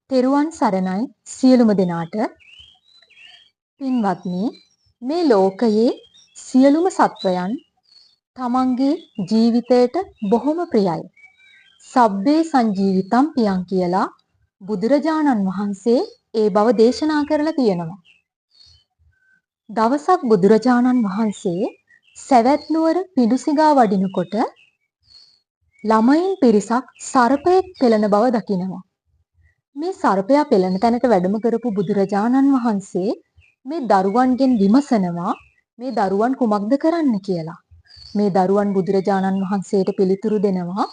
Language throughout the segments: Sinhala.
තෙරුවන් සරණයි සියලුම දෙනාට. පින්වත්නි, මේ ලෝකයේ සියලුම සත්වයන් තමන්ගේ ජීවිතයට බොහොම ප්‍රියයි. සබ්බේ සංජීවිතම් පියං කියලා බුදුරජාණන් වහන්සේ ඒ බව දේශනා කරලා තියෙනවා. දවසක් බුදුරජාණන් වහන්සේ සවැත් නුවර පිඬුසිඟා වඩිනකොට ළමයින් පිරිසක් සර්පයෙක් පෙළෙන බව දකිනවා. මේ සර්පයා පෙළෙන තැනට වැඩම කරපු බුදුරජාණන් වහන්සේ මේ දරුවන්ගෙන් විමසනවා මේ දරුවන් කුමක්ද කරන්න කියලා. මේ දරුවන් බුදුරජාණන් වහන්සේට පිළිතුරු දෙනවා,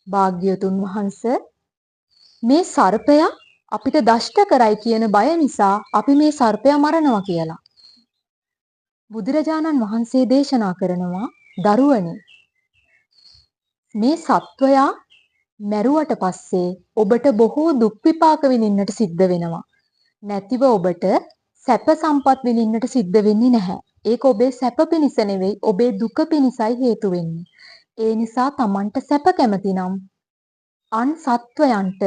භාග්‍යවතුන් වහන්සේ, මේ සර්පයා අපිට දෂ්ට කරයි කියන බය නිසා අපි මේ සර්පයා මරනවා කියලා. බුදුරජාණන් වහන්සේ දේශනා කරනවා, දරුවනි, මේ සත්වයා මැරුවට පස්සේ ඔබට බොහෝ දුක් විපාක විඳින්නට සිද්ධ වෙනවා. නැතිව ඔබට සැප සම්පත් විඳින්නට සිද්ධ වෙන්නේ නැහැ. ඒක ඔබේ සැප පිණිස නෙවෙයි, ඔබේ දුක පිණිසයි හේතු වෙන්නේ. ඒ නිසා Tamanට සැප කැමතිනම් අන් සත්වයන්ට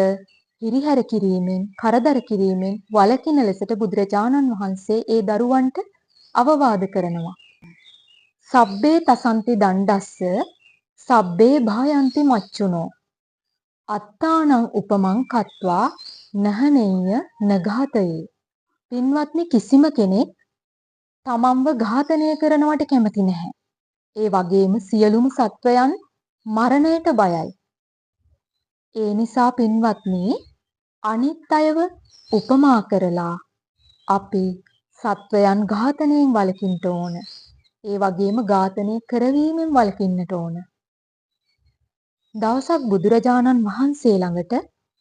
හිරිහැර කිරීමෙන්, කරදර කිරීමෙන් වළකින ලෙසට බුදුරජාණන් වහන්සේ ඒ දරුවන්ට අවවාද කරනවා. සබ්බේ තසන්ති දණ්ඩස්ස සබ්බේ භායන්ති මච්චුනෝ අත්තානං උපමං කତ୍වා නහනෙය්‍ය නඝාතයේ. පින්වත්නි, කිසිම කෙනෙක් තමන්ව ඝාතනය කරනවට කැමති නැහැ. ඒ වගේම සියලුම සත්වයන් මරණයට බයයි. ඒ නිසා පින්වත්නි, අනිත් අයව උපමා කරලා අපි සත්වයන් ඝාතනයෙන් වළකින්න ඕන. ඒ වගේම ඝාතනය කරවීමෙන් වළකින්නට ඕන. දවසක් බුදුරජාණන් වහන්සේ ළඟට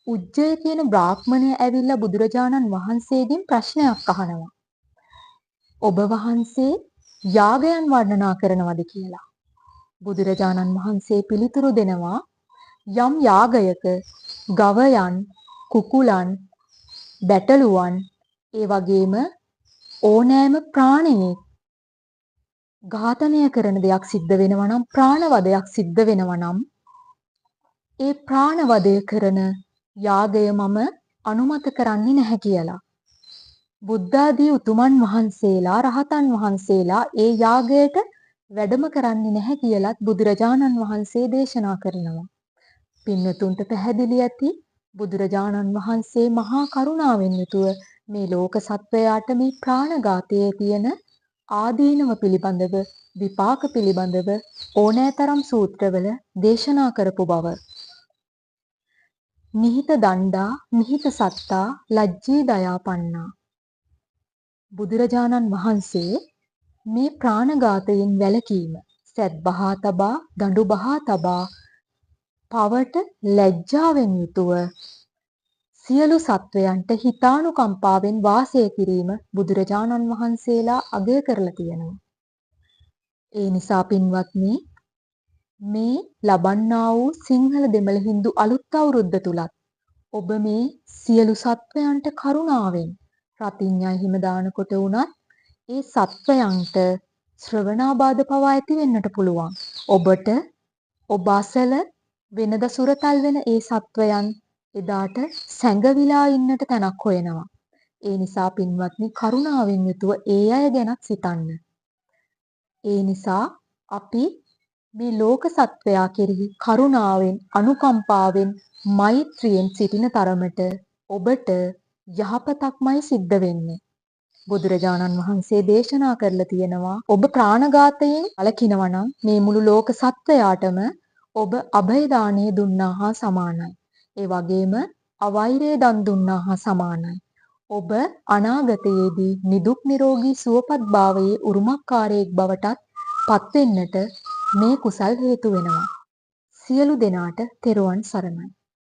උජ්ජය කියන බ්‍රාහ්මණය ඇවිල්ලා බුදුරජාණන් වහන්සේගෙන් ප්‍රශ්නයක් අහනවා. ඔබ වහන්සේ යාගයන් වර්ණනා කරනවද කියලා. බුදුරජාණන් වහන්සේ පිළිතුරු දෙනවා, යම් යාගයක ගවයන්, කුකුලන්, බැටළුවන්, ඒ වගේම ඕනෑම ප්‍රාණියෙක් ඝාතනය කරන දෙයක් සිද්ධ වෙනවා නම්, ප්‍රාණවදයක් සිද්ධ වෙනවා නම්, ඒ ප්‍රාණවදය කරන යාගය මම අනුමත කරන්නේ නැහැ කියලා. බුද්ධාදී උතුමන් වහන්සේලා, රහතන් වහන්සේලා ඒ යාගයට වැඩම කරන්නේ නැහැ කියලත් බුදුරජාණන් වහන්සේ දේශනා කරනවා. පින්නතුන්ට පැහැදිලි ඇති, බුදුරජාණන් වහන්සේ මහා කරුණාවෙන් යුතුව මේ ලෝක සත්වයාට මේ ප්‍රාණඝාතයේ තියෙන ආදීනව පිළිබඳව, විපාක පිළිබඳව ඕනෑතරම් සූත්‍රවල දේශනා කරපු බව. නිහිත දණ්ඩා නිහිත සත්තා ලජ්ජී දයාපන්නා. බුදුරජාණන් වහන්සේ මේ ප්‍රාණඝාතයෙන් වැළකීම, සැත් බහා තබා, දඬු බහා තබා, පවට ලැජ්ජාවෙන් යුතුව සියලු සත්වයන්ට හිතානුකම්පාවෙන් වාසය කිරීම බුදුරජාණන් වහන්සේලා අගය කරලා තියෙනවා. ඒ නිසා පින්වත්නි, මේ ලබන්නා වූ සිංහල දෙමළ හින්දු අලුත් අවුරුද්ද තුලත් ඔබ මේ සියලු සත්වයන්ට කරුණාවෙන් රතිඤ්ඤා හිම දානකොට වුණත් ඒ සත්වයන්ට ශ්‍රවණාබාධ පවා ඇති වෙන්නට පුළුවන්. ඔබට ඔබ අසල වෙනද සුරතල් වෙන ඒ සත්වයන් එදාට සැඟවිලා ඉන්නට තැනක් හොයනවා. ඒ නිසා පින්වත්නි, කරුණාවෙන් යුතුව ඒ අය ගැනත් සිතන්න. ඒ නිසා අපි මේ ලෝක සත්වයා කෙරෙහි කරුණාවෙන්, අනුකම්පාවෙන්, මෛත්‍රියෙන් සිටින තරමට ඔබට යහපතක්මයි සිද්ධ වෙන්නේ. බුදුරජාණන් වහන්සේ දේශනා කරලා තියෙනවා, ඔබ ප්‍රාණඝාතයෙන් වළකිනවා නම් මේ මුළු ලෝක සත්වයාටම ඔබ අභය දාණය දුන්නා හා සමානයි. ඒ වගේම අවෛරය දන් දුන්නා හා සමානයි. ඔබ අනාගතයේදී නිදුක් නිරෝගී සුවපත් භාවයේ උරුමකාරයෙක් බවටත් පත් වෙන්නට මේ කුසල් හේතු වෙනවා. සියලු දෙනාට තෙරුවන් සරණයි.